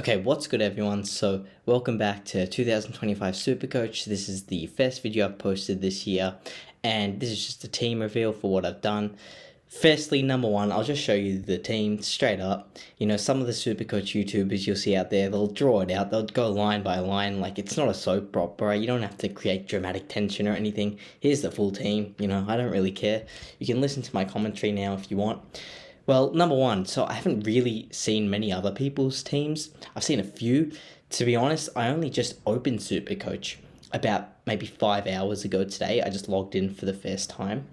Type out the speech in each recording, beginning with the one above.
Okay, what's good everyone? So, welcome back to 2025 SuperCoach. This is the first video I've posted this year, and this is just a team reveal for what I've done. Firstly, number one, I'll just show you the team straight up. You know, some of the SuperCoach YouTubers you'll see out there, they'll draw it out, they'll go line by line, like it's not a soap opera. You don't have to create dramatic tension or anything. Here's the full team, you know, I don't really care. You can listen to my commentary now if you want. Well, number one, so I haven't really seen many other people's teams. I've seen a few. To be honest, I only just opened SuperCoach about maybe 5 hours ago today. I just logged in for the first time.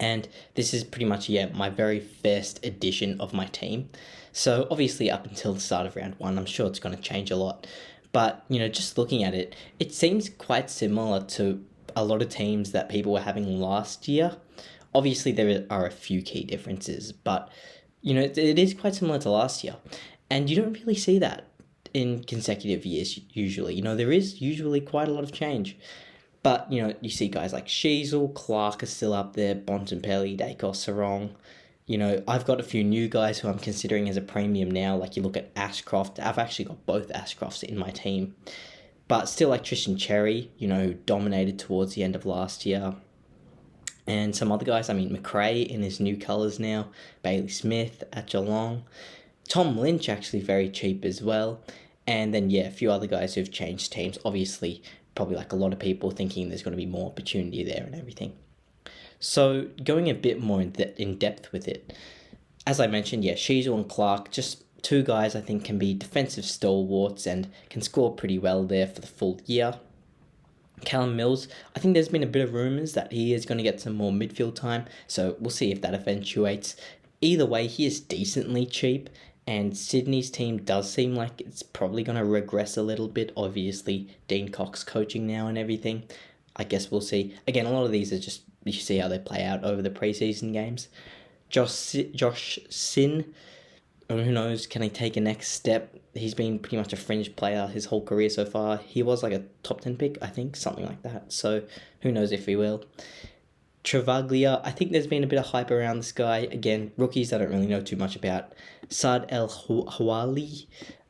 And this is pretty much, my very first edition of my team. So obviously up until the start of round one, I'm sure it's going to change a lot. But, you know, just looking at it, it seems quite similar to a lot of teams that people were having last year. Obviously, there are a few key differences, but, you know, it is quite similar to last year. And you don't really see that in consecutive years, usually. You know, there is usually quite a lot of change. But, you know, you see guys like Sheasel, Clark are still up there, Bontempelli, Dacos, Sarong. You know, I've got a few new guys who I'm considering as a premium now. Like, you look at Ashcroft. I've actually got both Ashcrofts in my team. But still, like Tristan Cherry, you know, who dominated towards the end of last year. And some other guys, I mean, McRae in his new colours now, Bailey Smith at Geelong, Tom Lynch actually very cheap as well, and then, a few other guys who've changed teams, obviously, probably like a lot of people thinking there's going to be more opportunity there and everything. So, going a bit more in depth with it, as I mentioned, Sheasel and Clark, just two guys I think can be defensive stalwarts and can score pretty well there for the full year. Callum Mills, I think there's been a bit of rumours that he is going to get some more midfield time, so we'll see if that eventuates. Either way, he is decently cheap, and Sydney's team does seem like it's probably going to regress a little bit. Obviously, Dean Cox coaching now and everything. I guess we'll see. Again, a lot of these are just, you see how they play out over the preseason games. Josh Sin, who knows, can he take a next step? He's been pretty much a fringe player his whole career so far. He was like a top 10 pick, I think, something like that. So who knows if he will. Travaglia, I think there's been a bit of hype around this guy. Again, rookies I don't really know too much about. Saad El Hawali,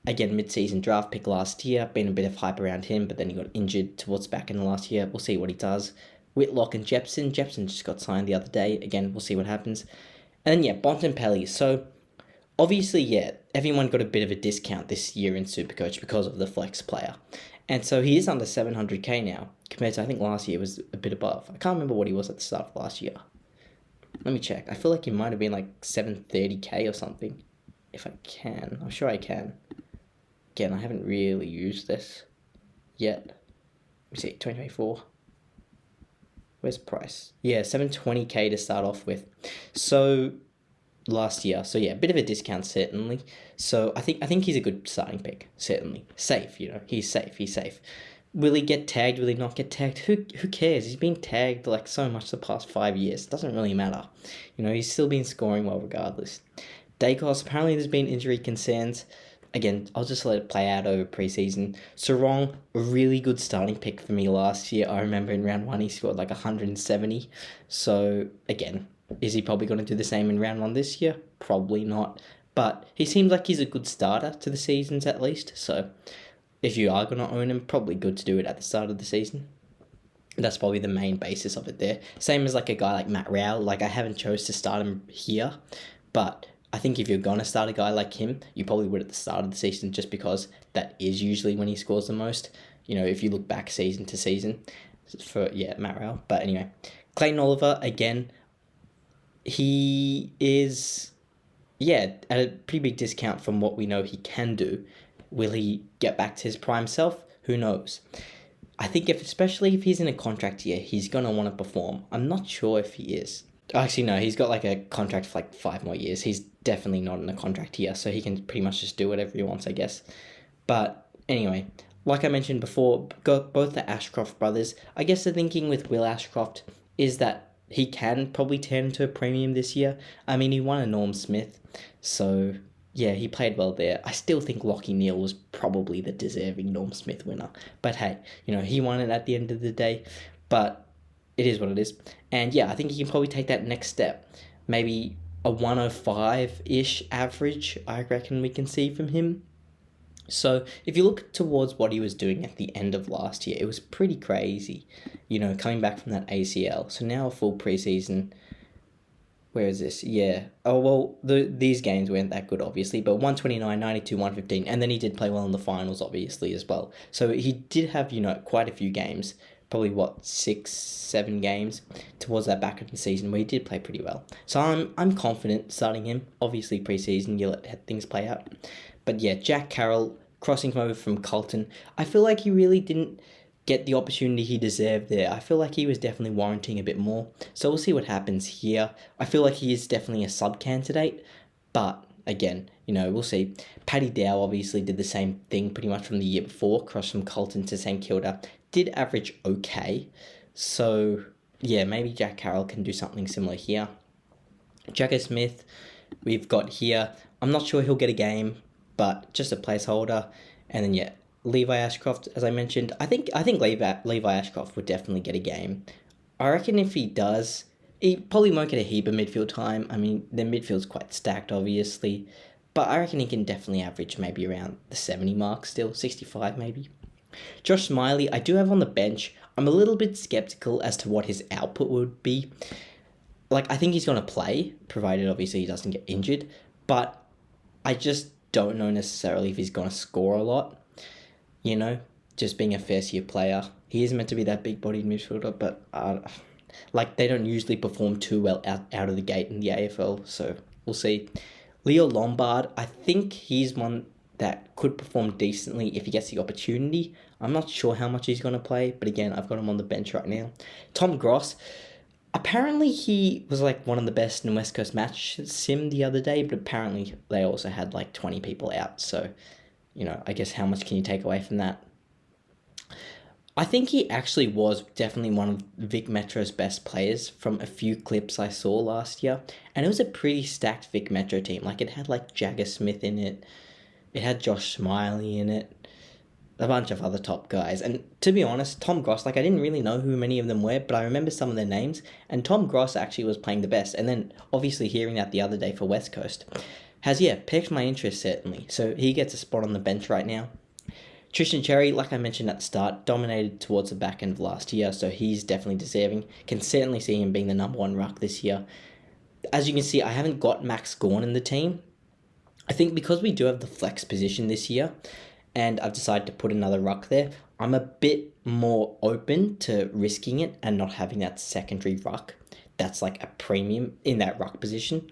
again, mid-season draft pick last year. Been a bit of hype around him, but then he got injured towards back in the last year. We'll see what he does. Whitlock and Jepson. Jepson just got signed the other day. Again, we'll see what happens. And then, Bontempelli. So, obviously, everyone got a bit of a discount this year in SuperCoach because of the flex player. And so he is under 700k now, compared to, I think last year was a bit above. I can't remember what he was at the start of last year. Let me check. I feel like he might have been like 730k or something. If I can. I'm sure I can. Again, I haven't really used this yet. Let me see, 2024. Where's the price? 720k to start off with. So last year. So a bit of a discount certainly. So I think he's a good starting pick, certainly. Safe, you know. He's safe. Will he get tagged? Will he not get tagged? Who cares? He's been tagged like so much the past 5 years. It doesn't really matter. You know, he's still been scoring well regardless. Dacos, apparently there's been injury concerns. Again, I'll just let it play out over preseason. Sarong, a really good starting pick for me last year. I remember in round one he scored like 170. So again, is he probably going to do the same in round one this year? Probably not. But he seems like he's a good starter to the seasons at least. So if you are going to own him, probably good to do it at the start of the season. That's probably the main basis of it there. Same as like a guy like Matt Rao. Like I haven't chose to start him here. But I think if you're going to start a guy like him, you probably would at the start of the season just because that is usually when he scores the most. You know, if you look back season to season for, Matt Rao. But anyway, Clayton Oliver, again, he is, at a pretty big discount from what we know he can do. Will he get back to his prime self? Who knows? I think especially if he's in a contract year, he's going to want to perform. I'm not sure if he is. Actually, no, he's got like a contract for like 5 more years. He's definitely not in a contract here, so he can pretty much just do whatever he wants, I guess. But anyway, like I mentioned before, both the Ashcroft brothers, I guess the thinking with Will Ashcroft is that he can probably turn into a premium this year. I mean, he won a Norm Smith, so he played well there. I still think Lachie Neale was probably the deserving Norm Smith winner. But hey, you know, he won it at the end of the day. But it is what it is. And I think he can probably take that next step. Maybe a 105-ish average, I reckon we can see from him. So if you look towards what he was doing at the end of last year, it was pretty crazy, coming back from that ACL. So now a full preseason. Where is this? Yeah. Oh, well, these games weren't that good, obviously, but 129, 92, 115, and then he did play well in the finals, obviously, as well. So he did have, quite a few games, probably, 6, 7 games towards that back of the season where he did play pretty well. So I'm confident starting him. Obviously, preseason, you let things play out. But yeah, Jack Carroll, crossing over from Colton, I feel like he really didn't get the opportunity he deserved there. I feel like he was definitely warranting a bit more. So we'll see what happens here. I feel like he is definitely a sub candidate, but again, we'll see. Paddy Dow obviously did the same thing pretty much from the year before, crossed from Colton to St Kilda. Did average okay. So yeah, maybe Jack Carroll can do something similar here. Jagger Smith, we've got here. I'm not sure he'll get a game, but just a placeholder. And then yeah, Levi Ashcroft, as I mentioned, I think Levi Ashcroft would definitely get a game. I reckon if he does, he probably won't get a heap of midfield time. I mean, their midfield's quite stacked, obviously, but I reckon he can definitely average maybe around the 70 mark still, 65 maybe. Josh Smiley, I do have on the bench. I'm a little bit skeptical as to what his output would be. I think he's going to play, provided obviously he doesn't get injured, but I just don't know necessarily if he's going to score a lot. Just being a first-year player. He is meant to be that big-bodied midfielder, but they don't usually perform too well out of the gate in the AFL, so we'll see. Leo Lombard, I think he's one that could perform decently if he gets the opportunity. I'm not sure how much he's going to play, but again, I've got him on the bench right now. Tom Gross, apparently he was one of the best in West Coast Match Sim the other day, but apparently they also had 20 people out, so I guess how much can you take away from that? I think he actually was definitely one of Vic Metro's best players from a few clips I saw last year. And it was a pretty stacked Vic Metro team. It had Jagger Smith in it. It had Josh Smiley in it. A bunch of other top guys. And to be honest, Tom Gross, I didn't really know who many of them were, but I remember some of their names. And Tom Gross actually was playing the best. And then obviously hearing that the other day for West Coast has, piqued my interest, certainly. So he gets a spot on the bench right now. Tristan Cherry, like I mentioned at the start, dominated towards the back end of last year, so he's definitely deserving. Can certainly see him being the number 1 ruck this year. As you can see, I haven't got Max Gawn in the team. I think because we do have the flex position this year, and I've decided to put another ruck there, I'm a bit more open to risking it and not having that secondary ruck that's a premium in that ruck position.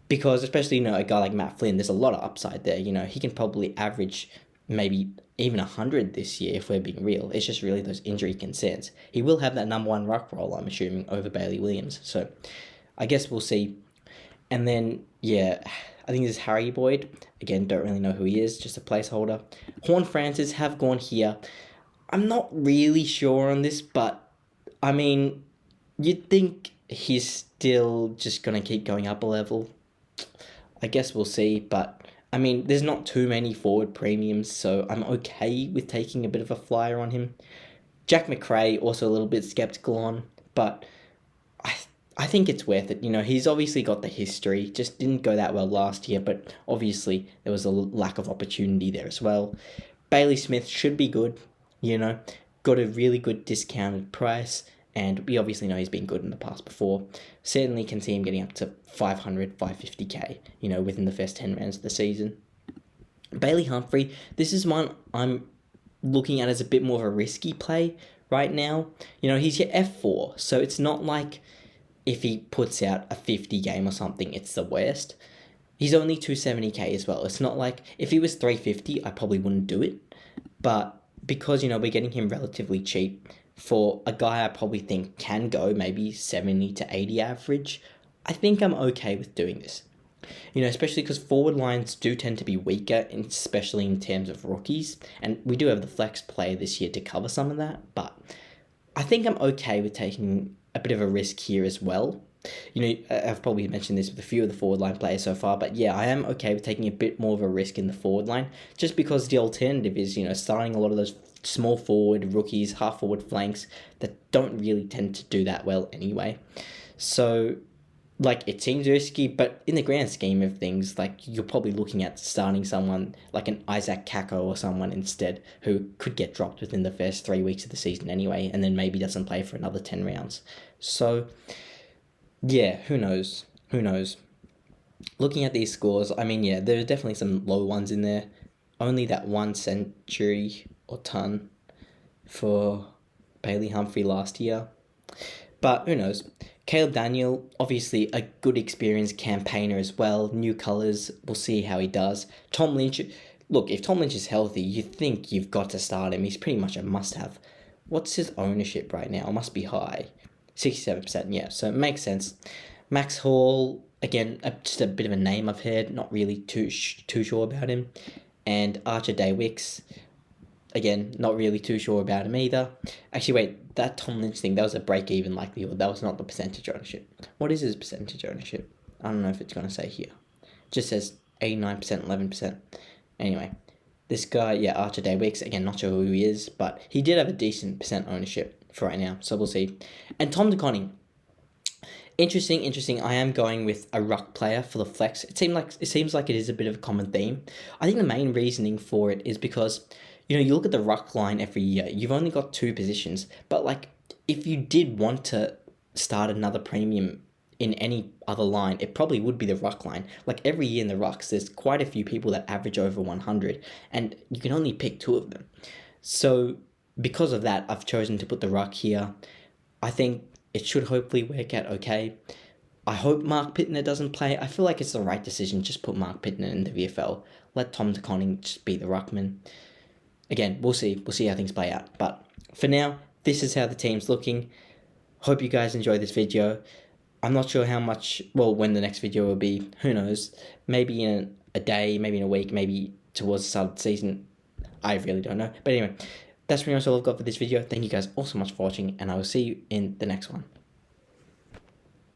Because especially, a guy like Matt Flynn, there's a lot of upside there. He can probably average maybe even 100 this year if we're being real. It's just really those injury concerns. He will have that number 1 ruck role, I'm assuming, over Bailey Williams. So I guess we'll see. And then, yeah, I think this is Harry Boyd. Again, don't really know who he is, just a placeholder. Horn Francis have gone here. I'm not really sure on this, but I mean, you'd think he's still just going to keep going up a level. I guess we'll see, but I mean, there's not too many forward premiums, so I'm okay with taking a bit of a flyer on him. Jack McRae, also a little bit skeptical on, but I think it's worth it. He's obviously got the history, just didn't go that well last year, but obviously there was a lack of opportunity there as well. Bailey Smith should be good, got a really good discounted price, and we obviously know he's been good in the past before. Certainly can see him getting up to 500, 550k, within the first 10 rounds of the season. Bailey Humphrey, this is one I'm looking at as a bit more of a risky play right now. He's your F4, so it's not like if he puts out a 50 game or something, it's the worst. He's only 270k as well. It's not like if he was 350, I probably wouldn't do it. But because, we're getting him relatively cheap, for a guy I probably think can go maybe 70 to 80 average, I think I'm okay with doing this. Especially because forward lines do tend to be weaker, especially in terms of rookies. And we do have the flex play this year to cover some of that. But I think I'm okay with taking a bit of a risk here as well. I've probably mentioned this with a few of the forward line players so far. But yeah, I am okay with taking a bit more of a risk in the forward line. Just because the alternative is, starting a lot of those small forward rookies, half forward flanks that don't really tend to do that well anyway. So like, it seems risky, but in the grand scheme of things, like, you're probably looking at starting someone like an Isaac Kako or someone instead who could get dropped within the first 3 weeks of the season anyway, and then maybe doesn't play for another 10 rounds. So, yeah, who knows? Who knows? Looking at these scores, I mean, yeah, there are definitely some low ones in there. Only that 1 century or ton for Bailey Humphrey last year. But who knows? Caleb Daniel, obviously a good experienced campaigner as well. New colours, we'll see how he does. Tom Lynch, look, if Tom Lynch is healthy, you think you've got to start him. He's pretty much a must-have. What's his ownership right now? It must be high. 67%, yeah, so it makes sense. Max Hall, again, just a bit of a name I've heard, not really too sure about him. And Archer Daywicks, again, not really too sure about him either. Actually, wait, that Tom Lynch thing, that was a break-even likelihood. That was not the percentage ownership. What is his percentage ownership? I don't know if it's going to say here. It just says 89%, 11%. Anyway, this guy, yeah, Archer Daywicks, again, not sure who he is, but he did have a decent percent ownership for right now, so we'll see. And Tom DeConning, interesting. I am going with a ruck player for the flex. It seems like it is a bit of a common theme. I think the main reasoning for it is because, you look at the ruck line every year. You've only got 2 positions, but like, if you did want to start another premium in any other line, it probably would be the ruck line. Like, every year in the rucks, there's quite a few people that average over 100, and you can only pick 2 of them. So because of that, I've chosen to put the ruck here. I think it should hopefully work out okay. I hope Mark Pittner doesn't play. I feel like it's the right decision. Just put Mark Pittner in the VFL. Let Tom DeConning just be the ruckman. Again, we'll see. We'll see how things play out. But for now, this is how the team's looking. Hope you guys enjoyed this video. I'm not sure how much, when the next video will be. Who knows? Maybe in a day, maybe in a week, maybe towards the start of the season. I really don't know. But anyway, that's pretty much all I've got for this video. Thank you guys all so much for watching, and I will see you in the next one.